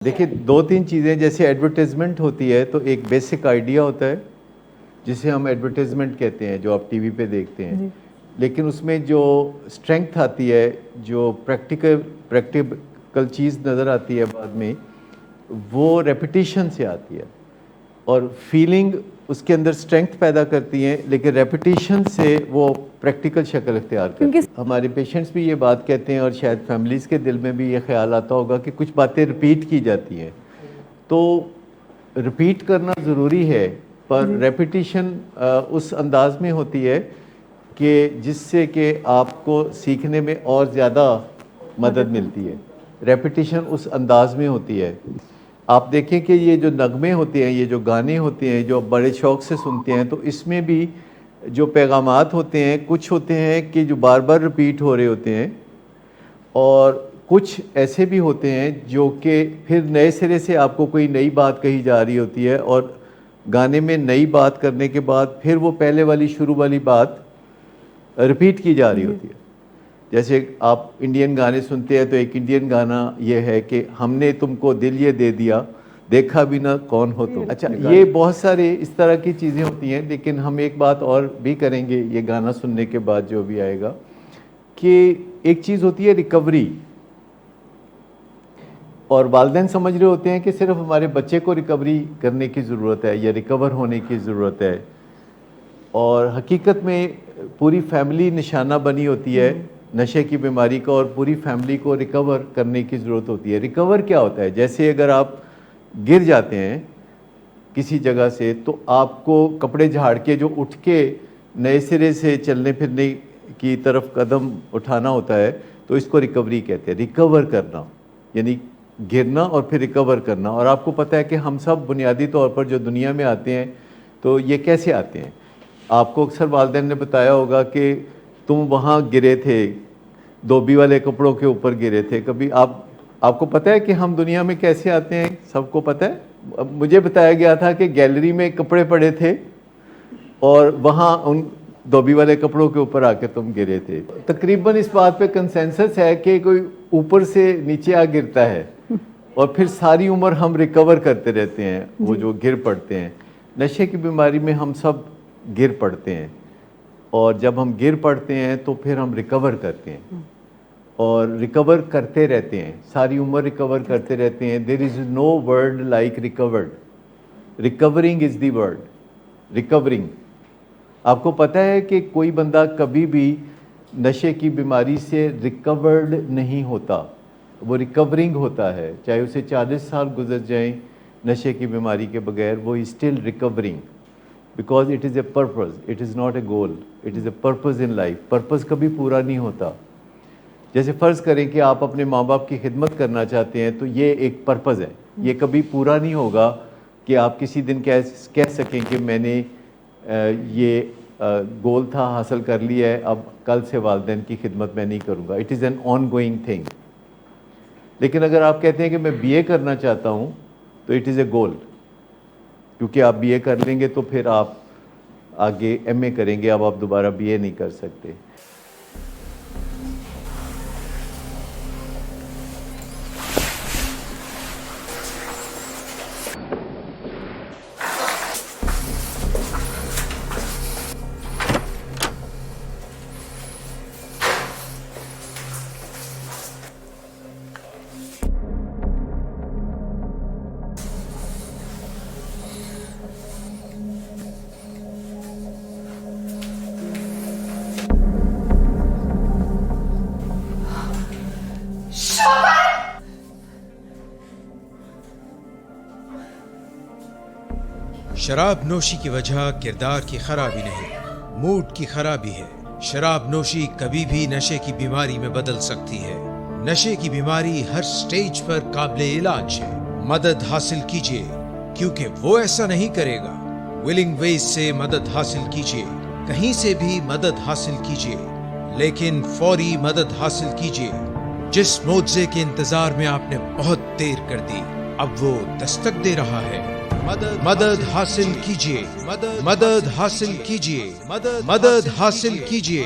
देखिए 2-3 चीज़ें जैसे एडवर्टाइजमेंट होती है तो एक बेसिक आइडिया होता है जिसे हम एडवर्टाइजमेंट कहते हैं जो आप टीवी पे देखते हैं। जी। लेकिन उसमें जो स्ट्रेंथ आती है, जो प्रैक्टिकल चीज़ नज़र आती है बाद में, वो रेपिटिशन से आती है और फीलिंग उसके अंदर स्ट्रेंथ पैदा करती हैं, लेकिन रेपिटिशन से वो प्रैक्टिकल शक्ल इख्तियार करती है। हमारे पेशेंट्स भी ये बात कहते हैं और शायद फैमिलीज़ के दिल में भी ये ख्याल आता होगा कि कुछ बातें रिपीट की जाती हैं, तो रिपीट करना ज़रूरी है, पर रेपिटिशन उस अंदाज में होती है कि जिससे कि आपको सीखने में और ज़्यादा मदद मिलती है। रेपिटिशन उस अंदाज में होती है। आप देखें कि ये जो नगमे होते हैं, ये जो गाने होते हैं जो बड़े शौक़ से सुनते हैं, तो इसमें भी जो पैगामात होते हैं कुछ होते हैं कि जो बार बार रिपीट हो रहे होते हैं और कुछ ऐसे भी होते हैं जो कि फिर नए सिरे से आपको कोई नई बात कही जा रही होती है और गाने में नई बात करने के बाद फिर वो पहले वाली शुरू वाली बात रिपीट की जा रही होती है। जैसे आप इंडियन गाने सुनते हैं तो एक इंडियन गाना ये है कि हमने तुमको दिल ये दे दिया, देखा भी ना कौन हो तुम। अच्छा, ये बहुत सारे इस तरह की चीज़ें होती हैं, लेकिन हम एक बात और भी करेंगे ये गाना सुनने के बाद जो भी आएगा, कि एक चीज़ होती है रिकवरी, और वालिदैन समझ रहे होते हैं कि सिर्फ हमारे बच्चे को रिकवरी करने की ज़रूरत है या रिकवर होने की ज़रूरत है, और हकीकत में पूरी फैमिली निशाना बनी होती है नशे की बीमारी का और पूरी फैमिली को रिकवर करने की ज़रूरत होती है। रिकवर क्या होता है? जैसे अगर आप गिर जाते हैं किसी जगह से तो आपको कपड़े झाड़ के जो उठ के नए सिरे से चलने फिरने की तरफ कदम उठाना होता है, तो इसको रिकवरी कहते हैं। रिकवर करना यानी गिरना और फिर रिकवर करना। और आपको पता है कि हम सब बुनियादी तौर पर जो दुनिया में आते हैं तो ये कैसे आते हैं? आपको अक्सर वालिदैन ने बताया होगा कि तुम वहाँ गिरे थे, धोबी वाले कपड़ों के ऊपर गिरे थे। कभी आपको पता है कि हम दुनिया में कैसे आते हैं? सबको पता है। मुझे बताया गया था कि गैलरी में कपड़े पड़े थे और वहाँ उन धोबी वाले कपड़ों के ऊपर आके तुम गिरे थे। तकरीबन इस बात पे कंसेंसस है कि कोई ऊपर से नीचे आ गिरता है और फिर सारी उम्र हम रिकवर करते रहते हैं वो जो गिर पड़ते हैं। नशे की बीमारी में हम सब गिर पड़ते हैं और जब हम गिर पड़ते हैं तो फिर हम रिकवर करते हैं और रिकवर करते रहते हैं, सारी उम्र रिकवर करते रहते हैं। There is no word like recovered. Recovering is the word. Recovering. आपको पता है कि कोई बंदा कभी भी नशे की बीमारी से रिकवर्ड नहीं होता, वो रिकवरिंग होता है। चाहे उसे 40 साल गुजर जाएं नशे की बीमारी के बगैर, वो is still recovering, because it is a purpose, it is not a goal, it is a purpose in life. Purpose कभी पूरा नहीं होता। जैसे फ़र्ज़ करें कि आप अपने माँ बाप की खिदमत करना चाहते हैं तो ये एक पर्पज़ है, ये कभी पूरा नहीं होगा कि आप किसी दिन कह सकें कि मैंने ये गोल था हासिल कर लिया है, अब कल से वालिदैन की खिदमत मैं नहीं करूँगा। It is an on going thing. लेकिन अगर आप कहते हैं कि मैं BA करना चाहता हूँ तो इट इज़ ए गोल, क्योंकि आप BA कर लेंगे तो फिर आप आगे MA करेंगे, अब आप दोबारा BA नहीं कर सकते। शराब नोशी की वजह किरदार की खराबी नहीं, मूड की खराबी है। शराब नोशी कभी भी नशे की बीमारी में बदल सकती है। नशे की बीमारी हर स्टेज पर काबिल इलाज है। मदद हासिल कीजिए, क्योंकि वो ऐसा नहीं करेगा। विलिंग वेज से मदद हासिल कीजिए, कहीं से भी मदद हासिल कीजिए, लेकिन फौरी मदद हासिल कीजिए। जिस मोज़े के इंतजार में आपने बहुत देर कर दी, अब वो दस्तक दे रहा है। मदद हासिल कीजिए, मदद हासिल कीजिए, मदद हासिल कीजिए।